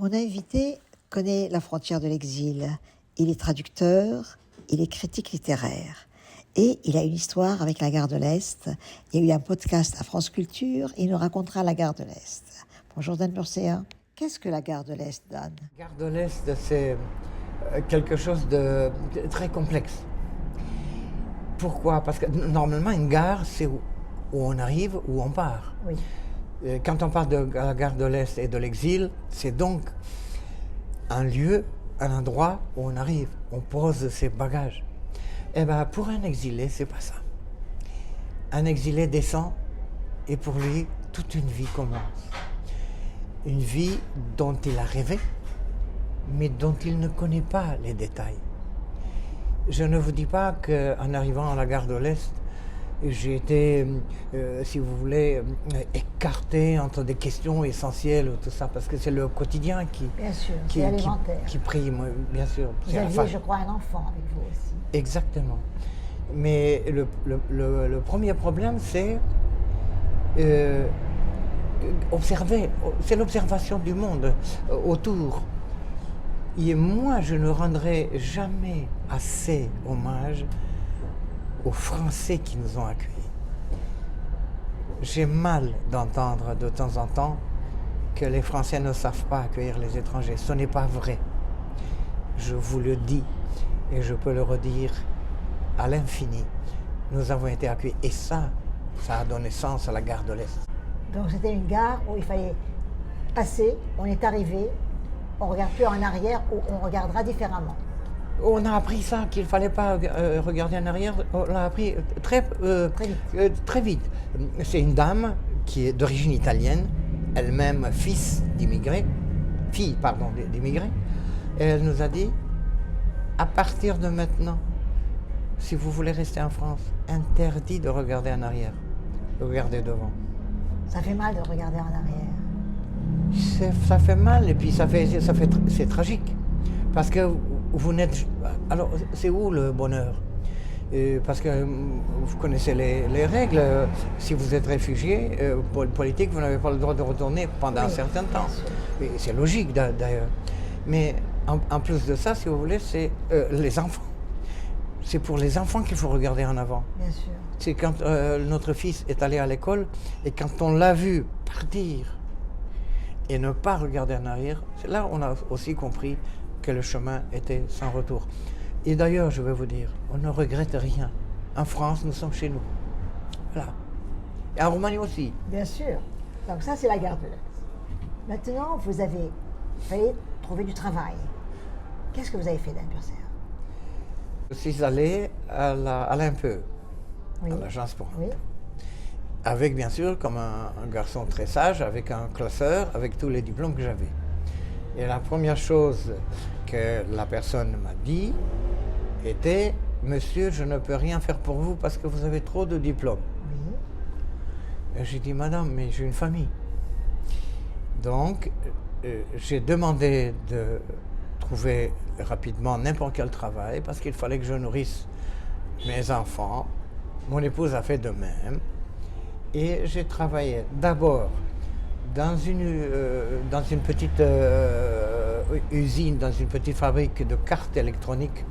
Mon invité connaît la frontière de l'exil. Il est traducteur, il est critique littéraire. Et il a une histoire avec la gare de l'Est. Il y a eu un podcast à France Culture et il nous racontera la gare de l'Est. Bonjour Dan Murcia. Qu'est-ce que la gare de l'Est, Dan? La gare de l'Est, c'est quelque chose de très complexe. Pourquoi? Parce que normalement, une gare, c'est où on arrive, où on part. Oui. Quand on parle de la gare de l'Est et de l'exil, c'est donc un lieu, un endroit où on arrive, on pose ses bagages. Eh bien, pour un exilé, c'est pas ça. Un exilé descend et pour lui, toute une vie commence. Une vie dont il a rêvé, mais dont il ne connaît pas les détails. Je ne vous dis pas qu'en arrivant à la gare de l'Est, j'ai été, si vous voulez, écarté entre des questions essentielles, tout ça, parce que c'est le quotidien Bien sûr, c'est alimentaire. Qui prime, bien sûr. Vous aviez, je crois, un enfant avec vous aussi. Exactement. Mais le premier problème, c'est observer, c'est l'observation du monde autour. Et moi, je ne rendrai jamais assez hommage aux Français qui nous ont accueillis. J'ai mal d'entendre de temps en temps que les Français ne savent pas accueillir les étrangers. Ce n'est pas vrai. Je vous le dis et je peux le redire à l'infini. Nous avons été accueillis et ça a donné sens à la gare de l'Est. Donc c'était une gare où il fallait passer, on est arrivé, on ne regarde plus en arrière ou on regardera différemment. On a appris ça, qu'il ne fallait pas regarder en arrière, on l'a appris très vite. C'est une dame qui est d'origine italienne, elle-même fille d'immigrés, et elle nous a dit, à partir de maintenant, si vous voulez rester en France, interdit de regarder en arrière, regardez devant. Ça fait mal de regarder en arrière. Ça fait mal et puis c'est tragique. Parce que vous n'êtes... Alors, c'est où le bonheur? Parce que vous connaissez les règles. Si vous êtes réfugié politique, vous n'avez pas le droit de retourner pendant un certain temps. Et c'est logique d'ailleurs. Mais en plus de ça, si vous voulez, c'est les enfants. C'est pour les enfants qu'il faut regarder en avant. Bien sûr. C'est quand notre fils est allé à l'école et quand on l'a vu partir et ne pas regarder en arrière, c'est là on a aussi compris que le chemin était sans retour. Et d'ailleurs, je vais vous dire, on ne regrette rien. En France, nous sommes chez nous. Voilà. Et en Roumanie aussi. Bien sûr. Donc ça, c'est la gare de l'Est. Maintenant, vous avez failli trouver du travail. Qu'est-ce que vous avez fait, Dan Murcia? Je suis allé à l'Impeu, oui. À l'agence pour oui. Avec, bien sûr, comme un garçon très sage, avec un classeur, avec tous les diplômes que j'avais. Et la première chose que la personne m'a dit était « Monsieur, je ne peux rien faire pour vous parce que vous avez trop de diplômes. Oui. » Et j'ai dit « Madame, mais j'ai une famille. » Donc, j'ai demandé de trouver rapidement n'importe quel travail parce qu'il fallait que je nourrisse mes enfants. Mon épouse a fait de même. Et j'ai travaillé d'abord dans une petite usine, dans une petite fabrique de cartes électroniques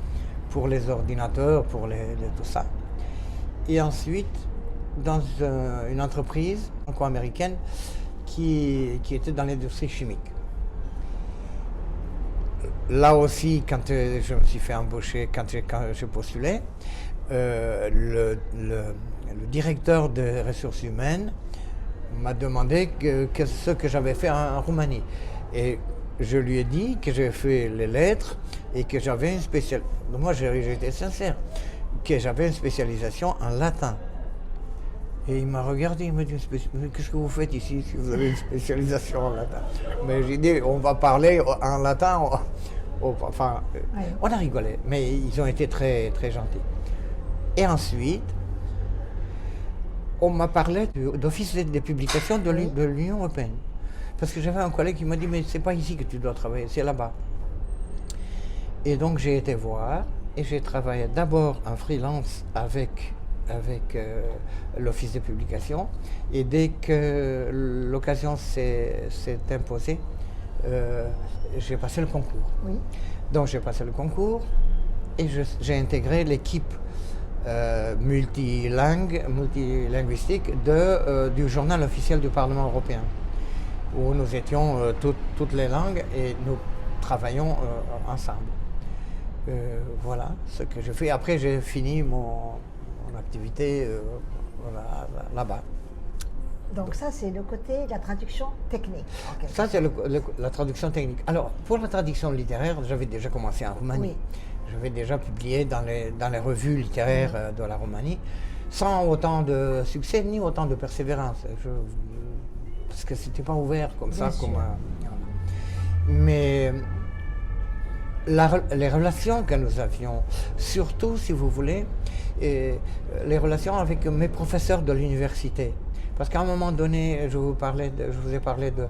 pour les ordinateurs, pour tout ça. Et ensuite, dans une entreprise franco-américaine qui était dans l'industrie chimique. Là aussi, quand je me suis fait embaucher, quand j'ai postulé, le directeur des ressources humaines m'a demandé ce que j'avais fait en Roumanie. Et je lui ai dit que j'avais fait les lettres et que j'avais une spécialisation. Moi, j'ai été sincère, que j'avais une spécialisation en latin. Et il m'a regardé, il m'a dit, qu'est-ce que vous faites ici si vous avez une spécialisation en latin? Mais j'ai dit, on va parler en latin. Enfin, on a rigolé, mais ils ont été très, très gentils. Et ensuite, on m'a parlé d'office des publications de l'Union européenne. Parce que j'avais un collègue qui m'a dit, mais c'est pas ici que tu dois travailler, c'est là-bas. Et donc j'ai été voir et j'ai travaillé d'abord en freelance avec l'office des publications. Et dès que l'occasion s'est imposée, j'ai passé le concours. Oui. Donc j'ai passé le concours et j'ai intégré l'équipe multilinguistique du journal officiel du Parlement européen, où nous étions toutes les langues et nous travaillons ensemble. Voilà ce que je fais. Après, j'ai fini mon activité là-bas. Donc ça, c'est le côté de la traduction technique. Ça, c'est la traduction technique. Alors, pour la traduction littéraire, j'avais déjà commencé en Roumanie. Oui. J'avais déjà publié dans les revues littéraires de la Roumanie, sans autant de succès ni autant de persévérance. Parce que c'était pas ouvert comme Bien ça. sûr. Mais les relations que nous avions, surtout, si vous voulez, les relations avec mes professeurs de l'université. Parce qu'à un moment donné, je vous ai parlé de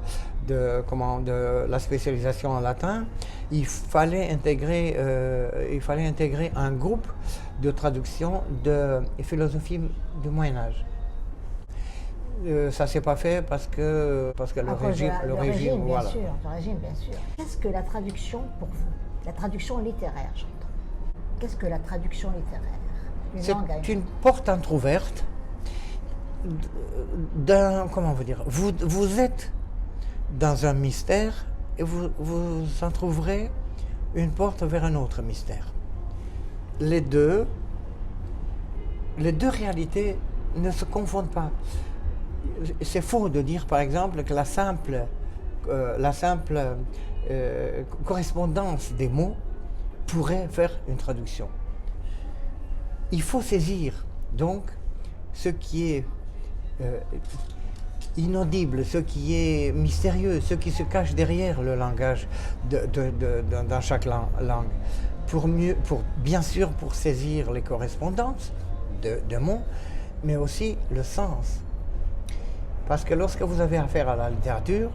la spécialisation en latin. Il fallait intégrer un groupe de traduction de philosophie du Moyen Âge. Ça s'est pas fait parce que le régime, voilà. Le régime, bien sûr. Qu'est-ce que la traduction pour vous? La traduction littéraire, j'entends. Qu'est-ce que la traduction littéraire? C'est une porte entrouverte d'un, comment vous dire, vous êtes dans un mystère et vous en trouverez une porte vers un autre mystère. Les deux réalités ne se confondent pas. C'est faux de dire, par exemple, que la simple correspondance des mots pourrait faire une traduction. Il faut saisir donc ce qui est inaudible, ce qui est mystérieux, ce qui se cache derrière le langage dans chaque langue, bien sûr pour saisir les correspondances de mots, mais aussi le sens. Parce que lorsque vous avez affaire à la littérature,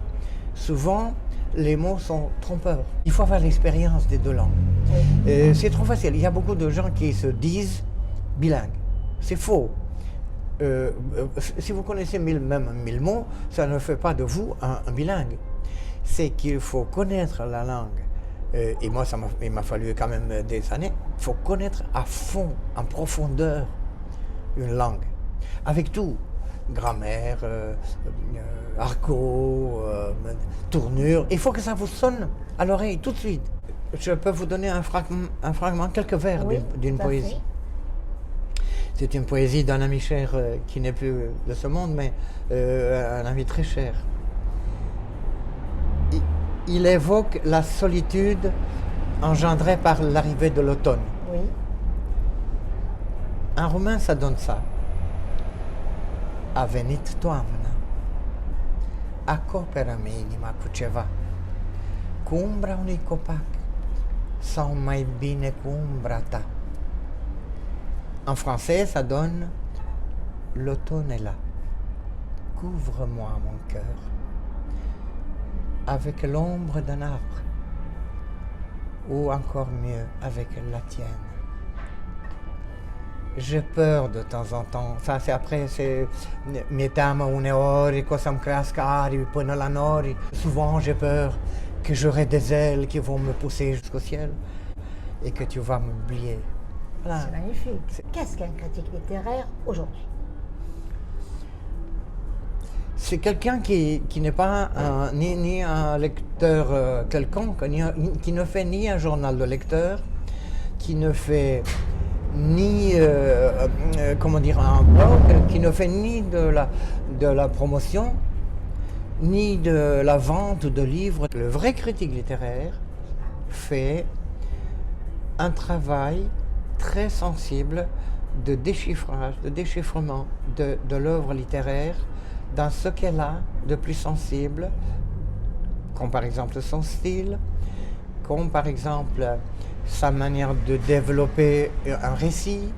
souvent les mots sont trompeurs. Il faut avoir l'expérience des deux langues. C'est trop facile. Il y a beaucoup de gens qui se disent bilingues. C'est faux. Si vous connaissez même 1000 mots, ça ne fait pas de vous un bilingue. C'est qu'il faut connaître la langue. Et moi, il m'a fallu quand même des années. Il faut connaître à fond, en profondeur, une langue. Avec tout. Grammaire, argot, tournure. Il faut que ça vous sonne à l'oreille tout de suite. Je peux vous donner un fragment, quelques vers d'une poésie. C'est une poésie d'un ami cher qui n'est plus de ce monde, mais un ami très cher. Il évoque la solitude engendrée par l'arrivée de l'automne. Oui. En roumain, ça donne ça. A venit toamna, acoperă-mi inima cu ceva, cu umbra unui copac, sau mai bine cu umbra ta. En français, ça donne l'automne est là, couvre-moi mon cœur, avec l'ombre d'un arbre, ou encore mieux, avec la tienne. J'ai peur de temps en temps. Ça, c'est après, c'est mi teamă uneori că o să-mi crească aripi până la nori. Souvent, j'ai peur que j'aurai des ailes qui vont me pousser jusqu'au ciel et que tu vas m'oublier. Voilà. C'est magnifique. Qu'est-ce qu'un critique littéraire aujourd'hui? C'est quelqu'un qui n'est pas ni un lecteur quelconque, qui ne fait ni un journal de lecteur, qui ne fait ni comment dire, un blog, qui ne fait ni de la promotion, ni de la vente de livres. Le vrai critique littéraire fait un travail très sensible de déchiffrage, de déchiffrement de l'œuvre littéraire dans ce qu'elle a de plus sensible, comme par exemple son style, comme par exemple sa manière de développer un récit,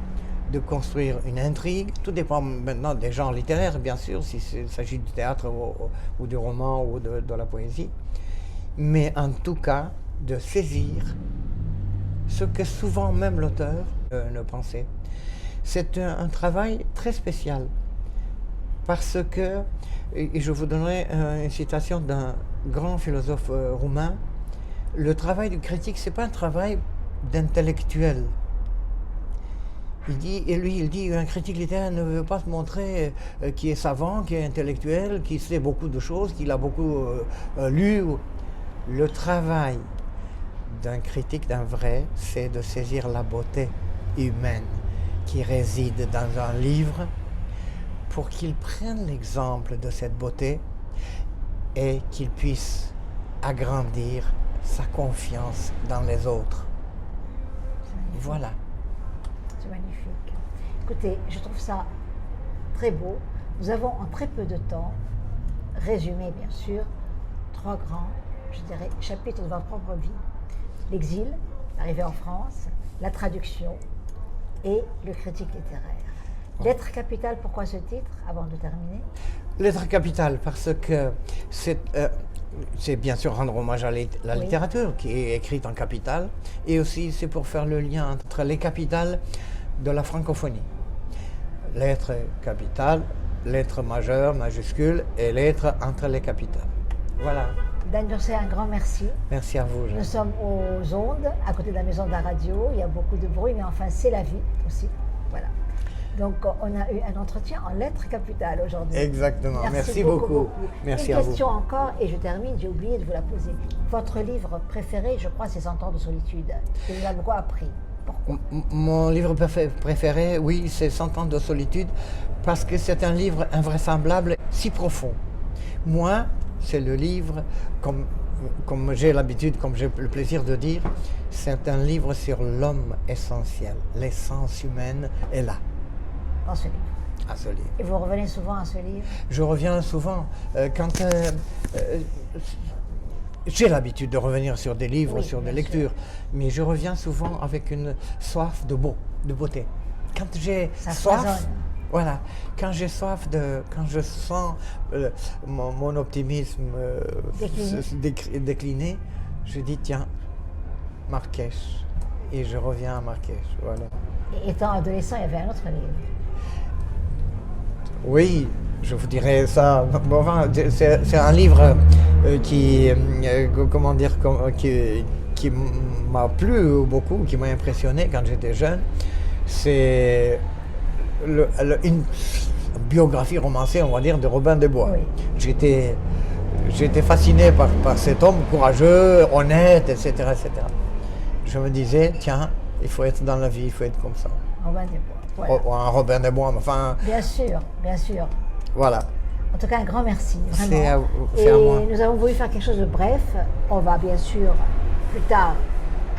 de construire une intrigue. Tout dépend maintenant des genres littéraires, bien sûr, s'il s'agit du théâtre ou du roman ou de la poésie. Mais en tout cas, de saisir ce que souvent même l'auteur ne pensait. C'est un travail très spécial. parce que, et je vous donnerai une citation d'un grand philosophe roumain, le travail du critique, c'est pas un travail d'intellectuel. Il dit, un critique littéraire ne veut pas se montrer qui est savant, qui est intellectuel, qui sait beaucoup de choses, qu'il a beaucoup lu. Le travail d'un critique, d'un vrai, c'est de saisir la beauté humaine qui réside dans un livre pour qu'il prenne l'exemple de cette beauté et qu'il puisse agrandir sa confiance dans les autres. Voilà. C'est magnifique. Écoutez, je trouve ça très beau. Nous avons en très peu de temps résumé, bien sûr, 3 grands, je dirais, chapitres de votre propre vie. L'exil, l'arrivée en France, la traduction et le critique littéraire. Lettre capitale, pourquoi ce titre, avant de terminer? Lettre capitale, parce que c'est bien sûr rendre hommage à la littérature qui est écrite en capitale, et aussi c'est pour faire le lien entre les capitales de la francophonie. Lettre capitale, lettre majeure, majuscule, et lettre entre les capitales. Voilà. Dan Bursey, un grand merci. Merci à vous, Jean. Nous sommes aux ondes, à côté de la maison de la radio. Il y a beaucoup de bruit, mais enfin, c'est la vie aussi. Voilà. Donc, on a eu un entretien en lettres capitales aujourd'hui. Exactement. Merci beaucoup. Merci à vous. Une question encore, et je termine, j'ai oublié de vous la poser. Votre livre préféré, je crois, c'est 100 ans de solitude. Il vous a beaucoup appris. Pourquoi? Mon livre préféré, oui, c'est 100 ans de solitude, parce que c'est un livre invraisemblable, si profond. Moi, c'est le livre, comme j'ai l'habitude, comme j'ai le plaisir de dire, c'est un livre sur l'homme essentiel. L'essence humaine est là. Dans ce livre. À ce livre. Et vous revenez souvent à ce livre? Je reviens souvent. J'ai l'habitude de revenir sur des livres, oui, sur des lectures, mais je reviens souvent avec une soif de beauté. Quand j'ai soif, foisonne. voilà, quand j'ai soif quand je sens mon optimisme décliner, je dis tiens, Marrakech, et je reviens à Marrakech, voilà. Et étant adolescent, il y avait un autre livre. Oui, je vous dirais ça. Bon, enfin, c'est un livre qui m'a plu beaucoup, qui m'a impressionné quand j'étais jeune. C'est une biographie romancée, on va dire, de Robin des Bois. Oui. J'étais fasciné par cet homme courageux, honnête, etc., etc. Je me disais, tiens, il faut être dans la vie, il faut être comme ça. Robin des Bois. Voilà. Un Robin des Bois, enfin... Bien sûr, bien sûr. Voilà. En tout cas, un grand merci, vraiment. C'est à moi. Nous avons voulu faire quelque chose de bref. On va bien sûr, plus tard,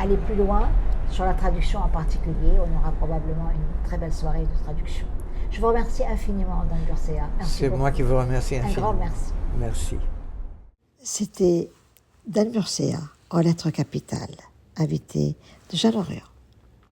aller plus loin sur la traduction en particulier. On aura probablement une très belle soirée de traduction. Je vous remercie infiniment, Dan Bursey. C'est moi qui vous remercie infiniment. Un grand merci. Merci. C'était Dan Bursey en lettres capitales, invité de Jeanne Orient.